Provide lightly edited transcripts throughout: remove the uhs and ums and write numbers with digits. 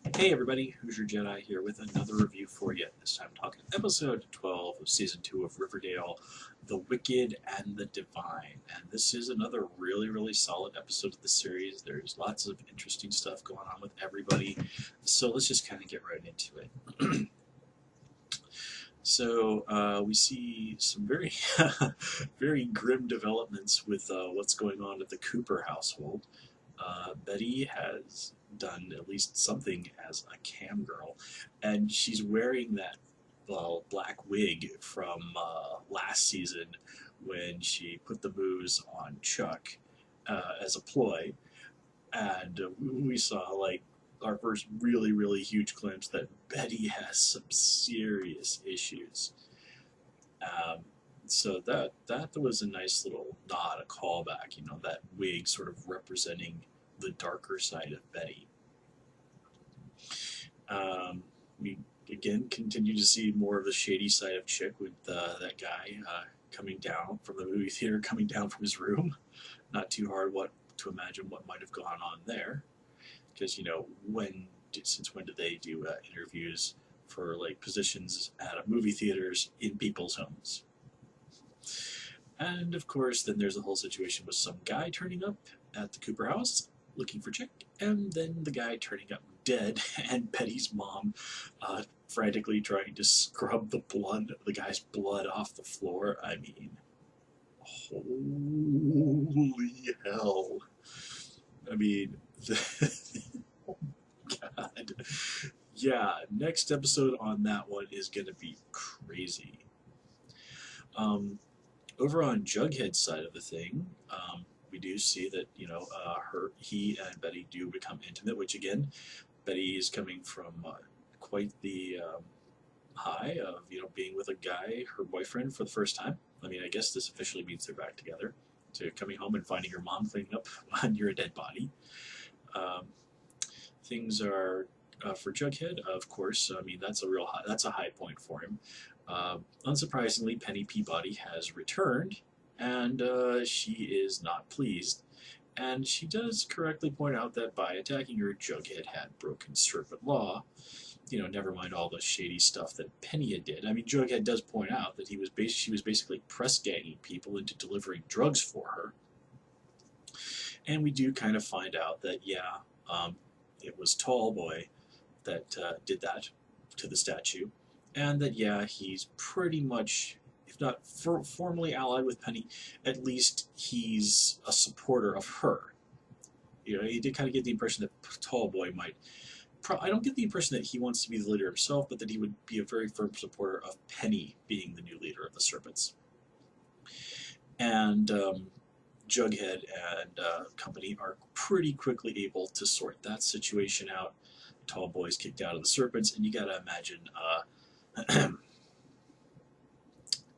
Hey everybody, Who's Your Jedi here with another review for you. This time talking episode 12 of season 2 of Riverdale, The Wicked and the Divine. And this is another really solid episode of the series. There's lots of interesting stuff going on with everybody. So let's just kind of get right into it. We see some very, very grim developments with what's going on at the Cooper household. Betty has done at least something as a cam girl, and she's wearing that black wig from last season when she put the moves on Chuck as a ploy, and we saw like our first really huge glimpse that Betty has some serious issues. Um, so that was a nice little nod, a callback. You know, that wig sort of representing the darker side of Betty. We again continue to see more of the shady side of Chick with that guy coming down from the movie theater, coming down from his room. Not too hard to imagine what might have gone on there, because you know since when did they do interviews for like positions at movie theaters in people's homes? And of course, then there's the whole situation with some guy turning up at the Cooper house looking for Chick, and then the guy turning up dead, and Betty's mom frantically trying to scrub the guy's blood off the floor. I mean, holy hell. I mean, oh God. Yeah, next episode on that one is going to be crazy. Over on Jughead's side of the thing, we do see that he and Betty do become intimate. Which again, Betty is coming from quite the high of being with a guy, her boyfriend, for the first time. I mean, I guess this officially means they're back together. To coming home and finding your mom cleaning up near a dead body. Um, Things are for Jughead, of course. I mean, that's a high point for him. Unsurprisingly, Penny Peabody has returned, and she is not pleased. And she does correctly point out that by attacking her, Jughead had broken serpent law. You know, never mind all the shady stuff that Penny did. I mean, Jughead does point out that she was basically press ganging people into delivering drugs for her. And we do kind of find out that it was Tall Boy that did that to the statue, and that he's pretty much, if not formally allied with Penny, at least he's a supporter of her. You know, he did kind of get the impression that Tall Boy might. I don't get the impression that he wants to be the leader himself, but that he would be a very firm supporter of Penny being the new leader of the Serpents. And Jughead and company are pretty quickly able to sort that situation out. Tall Boy's kicked out of the Serpents, and you gotta imagine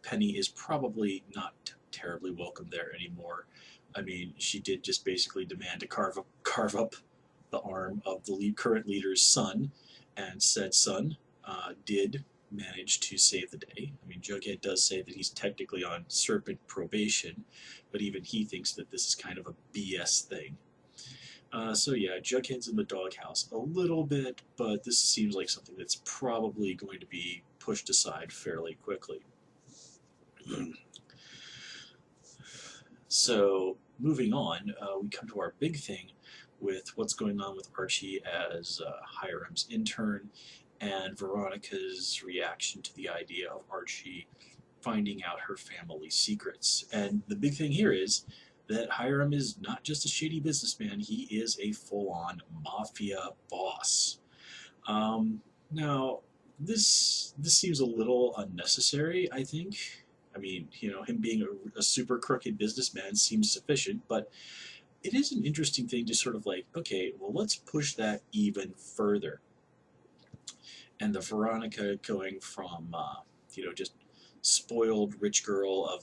Penny is probably not terribly welcome there anymore. I mean, she did just basically demand to carve up the arm of the current leader's son, and said son did manage to save the day. I mean, Jughead does say that he's technically on Serpent probation, but even he thinks that this is kind of a BS thing. Jughead's in the doghouse a little bit, but this seems like something that's probably going to be pushed aside fairly quickly. So, moving on, we come to our big thing with what's going on with Archie as Hiram's intern, and Veronica's reaction to the idea of Archie finding out her family secrets. And the big thing here is that Hiram is not just a shady businessman, he is a full-on mafia boss. Now, this seems a little unnecessary, I think. I mean, him being a super crooked businessman seems sufficient, but it is an interesting thing to sort of like, okay, well, let's push that even further. And the Veronica going from, just spoiled rich girl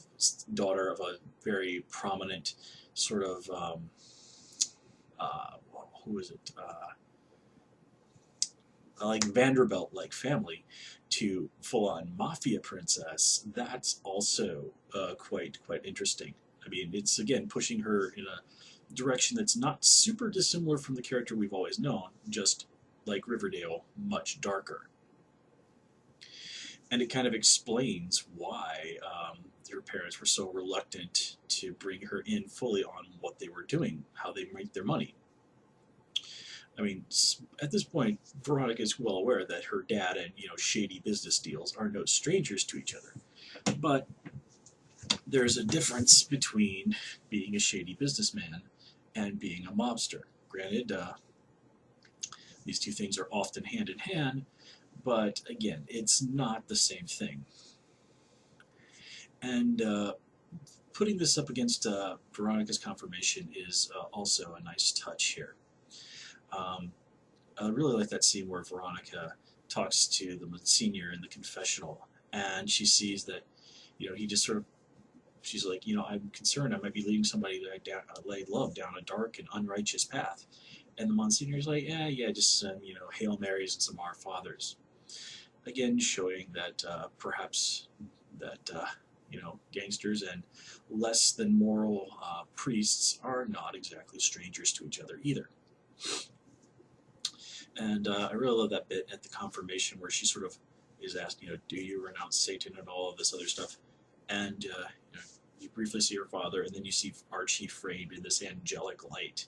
daughter of a very prominent sort of who is it like Vanderbilt family to full-on mafia princess. That's also quite interesting. I mean, it's again pushing her in a direction that's not super dissimilar from the character we've always known, just like Riverdale, much darker. And it kind of explains why her parents were so reluctant to bring her in fully on what they were doing, how they make their money. I mean, at this point, Veronica is well aware that her dad and shady business deals are no strangers to each other. But there's a difference between being a shady businessman and being a mobster. Granted, these two things are often hand in hand, but again, it's not the same thing. And putting this up against Veronica's Confirmation is also a nice touch here. I really like that scene where Veronica talks to the senior in the confessional, and she sees that, he just sort of, she's like, I'm concerned I might be leading somebody that I love down a dark and unrighteous path. And the Monsignor's like, yeah, just some, Hail Marys and some Our Fathers. Again, showing that perhaps that, gangsters and less than moral priests are not exactly strangers to each other either. And I really love that bit at the confirmation where she sort of is asked, do you renounce Satan and all of this other stuff? And you briefly see her father, and then you see Archie framed in this angelic light.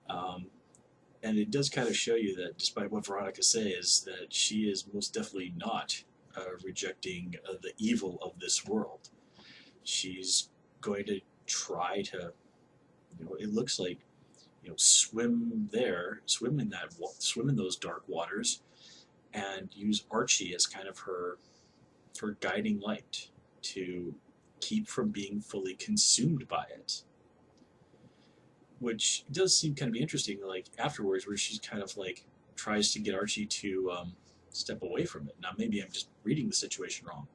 And it does kind of show you that despite what Veronica says, that she is most definitely not rejecting the evil of this world. She's going to try to, it looks like, swim in those dark waters, and use Archie as kind of her guiding light to keep from being fully consumed by it. Which does seem kind of be interesting, like afterwards, where she's kind of like tries to get Archie to step away from it. Now, maybe I'm just reading the situation wrong,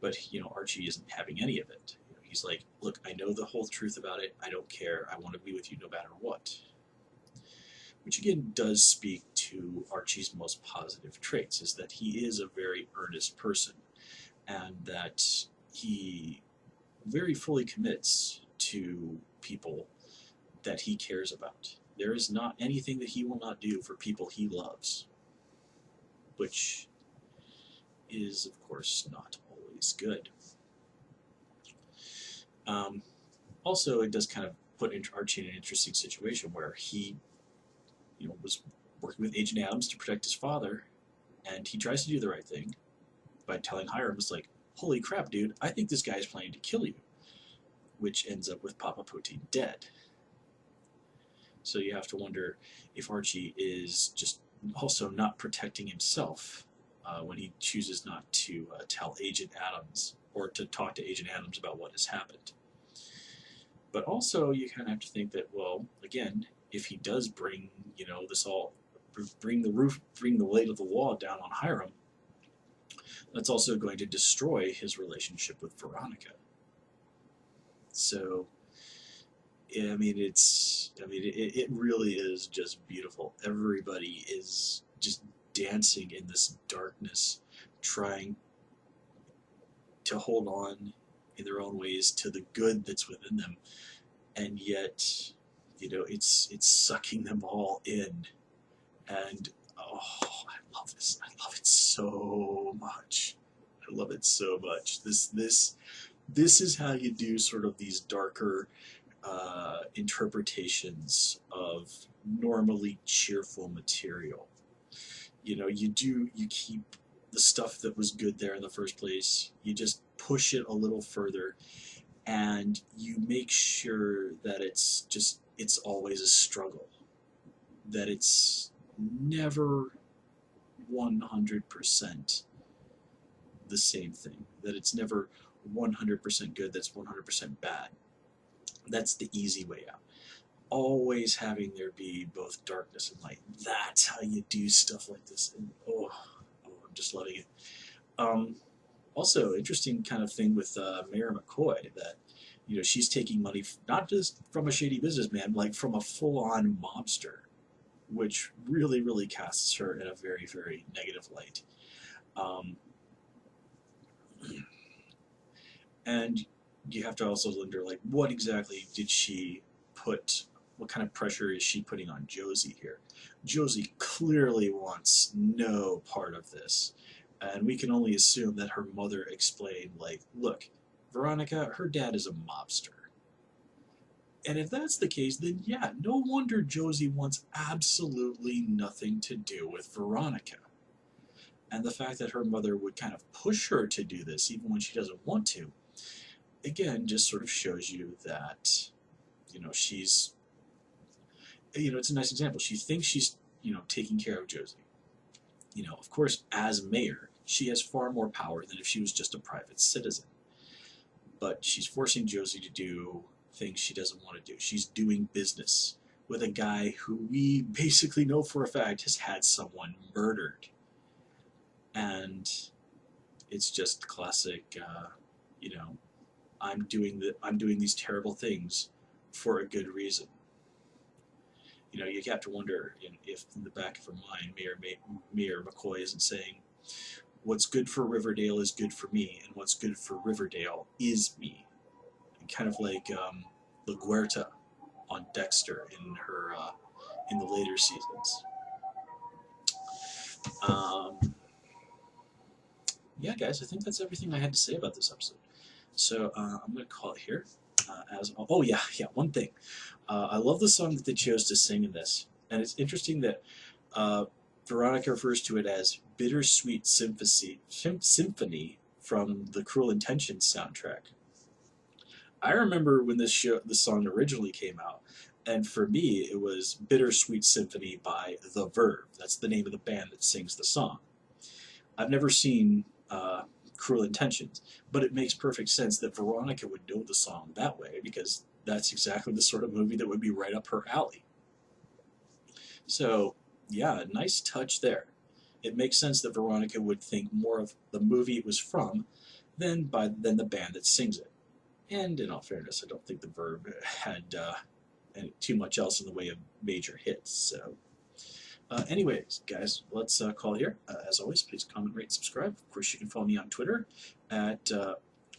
but Archie isn't having any of it. He's like, look, I know the whole truth about it. I don't care. I want to be with you no matter what. Which again does speak to Archie's most positive traits, is that he is a very earnest person, and that he very fully commits to people that he cares about. There is not anything that he will not do for people he loves, which is, of course, not always good. Also, it does kind of put Archie in an interesting situation where he, was working with Agent Adams to protect his father, and he tries to do the right thing by telling Hiram, it's like, holy crap, dude, I think this guy is planning to kill you, which ends up with Papa Poutine dead. So you have to wonder if Archie is just also not protecting himself when he chooses not to tell Agent Adams or to talk to Agent Adams about what has happened. But also, you kind of have to think that, well, again, if he does bring, bring the weight of the law down on Hiram, that's also going to destroy his relationship with Veronica. So, I mean, it really is just beautiful. Everybody is just dancing in this darkness, trying to hold on in their own ways to the good that's within them, and yet, it's sucking them all in. And I love this. I love it so much. I love it so much. This is how you do sort of these darker interpretations of normally cheerful material. You keep the stuff that was good there in the first place. You just push it a little further, and you make sure that it's always a struggle, that it's never 100% the same thing, that it's never 100% good, that's 100% bad. That's the easy way out. Always having there be both darkness and light. That's how you do stuff like this. And I'm just loving it. Also, interesting kind of thing with Mayor McCoy, that she's taking money not just from a shady businessman, like from a full-on mobster, which really, really casts her in a very, very negative light. And you have to also wonder, like, what exactly did she put what kind of pressure is she putting on Josie here? Josie clearly wants no part of this, and we can only assume that her mother explained, like, look, Veronica, her dad is a mobster. And if that's the case, then yeah, no wonder Josie wants absolutely nothing to do with Veronica. And the fact that her mother would kind of push her to do this, even when she doesn't want to, again, just sort of shows you that, she's, it's a nice example. She thinks she's, taking care of Josie. Of course, as mayor, she has far more power than if she was just a private citizen. But she's forcing Josie to do things she doesn't want to do. She's doing business with a guy who we basically know for a fact has had someone murdered. And it's just classic, I'm doing these terrible things for a good reason. You have to wonder if in the back of her mind, Mayor McCoy isn't saying, what's good for Riverdale is good for me, and what's good for Riverdale is me. And kind of like LaGuerta on Dexter in the later seasons. Yeah, guys, I think that's everything I had to say about this episode. So I'm going to call it here. One thing. I love the song that they chose to sing in this. And it's interesting that Veronica refers to it as Bittersweet Symphony from the Cruel Intentions soundtrack. I remember when this song originally came out, and for me it was Bittersweet Symphony by The Verve. That's the name of the band that sings the song. I've never seen Cruel Intentions, but it makes perfect sense that Veronica would know the song that way, because that's exactly the sort of movie that would be right up her alley. So, yeah, nice touch there. It makes sense that Veronica would think more of the movie it was from than the band that sings it. And in all fairness, I don't think the Verve had too much else in the way of major hits. So, anyways, guys, let's call it here. As always, please comment, rate, subscribe. Of course, you can follow me on Twitter at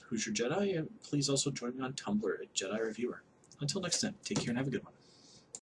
Who's Your Jedi, and please also join me on Tumblr at Jedi Reviewer. Until next time, take care and have a good one.